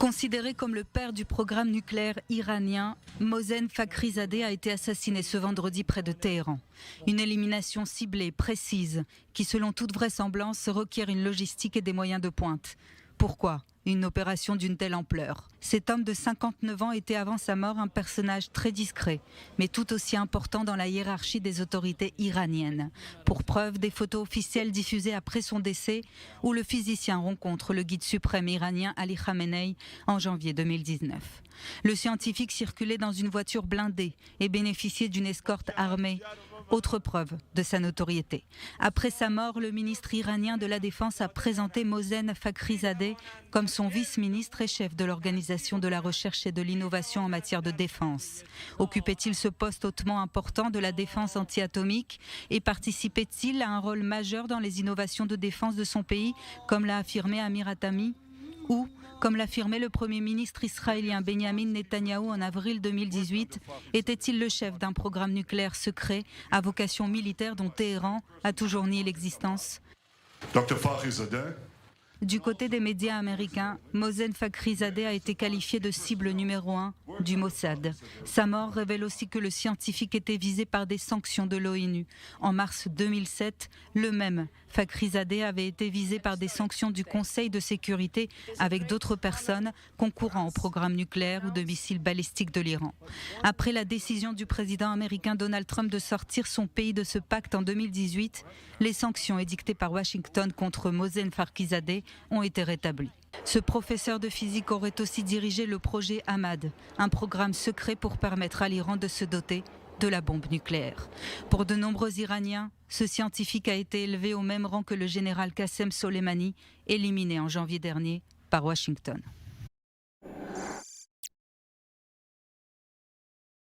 Considéré comme le père du programme nucléaire iranien, Mohsen Fakhrizadeh a été assassiné ce vendredi près de Téhéran. Une élimination ciblée, précise, qui selon toute vraisemblance requiert une logistique et des moyens de pointe. Pourquoi une opération d'une telle ampleur? Cet homme de 59 ans était avant sa mort un personnage très discret, mais tout aussi important dans la hiérarchie des autorités iraniennes. Pour preuve, des photos officielles diffusées après son décès, où le physicien rencontre le guide suprême iranien Ali Khamenei en janvier 2019. Le scientifique circulait dans une voiture blindée et bénéficiait d'une escorte armée. Autre preuve de sa notoriété. Après sa mort, le ministre iranien de la Défense a présenté Mohsen Fakhrizadeh comme son vice-ministre et chef de l'Organisation de la recherche et de l'innovation en matière de défense. Occupait-il ce poste hautement important de la défense anti-atomique et participait-il à un rôle majeur dans les innovations de défense de son pays, comme l'a affirmé Amir Hatami ? Ou, comme l'affirmait le Premier ministre israélien Benjamin Netanyahou en avril 2018, était-il le chef d'un programme nucléaire secret à vocation militaire dont Téhéran a toujours nié l'existence ? Dr. Fakhrizadeh. Du côté des médias américains, Mohsen Fakhrizadeh a été qualifié de cible numéro 1 du Mossad. Sa mort révèle aussi que le scientifique était visé par des sanctions de l'ONU. En mars 2007, le même Fakhrizadeh avait été visé par des sanctions du Conseil de sécurité avec d'autres personnes concourant au programme nucléaire ou de missiles balistiques de l'Iran. Après la décision du président américain Donald Trump de sortir son pays de ce pacte en 2018, les sanctions édictées par Washington contre Mohsen Fakhrizadeh ont été rétablies. Ce professeur de physique aurait aussi dirigé le projet Ahmad, un programme secret pour permettre à l'Iran de se doter de la bombe nucléaire. Pour de nombreux Iraniens, ce scientifique a été élevé au même rang que le général Qassem Soleimani, éliminé en janvier dernier par Washington.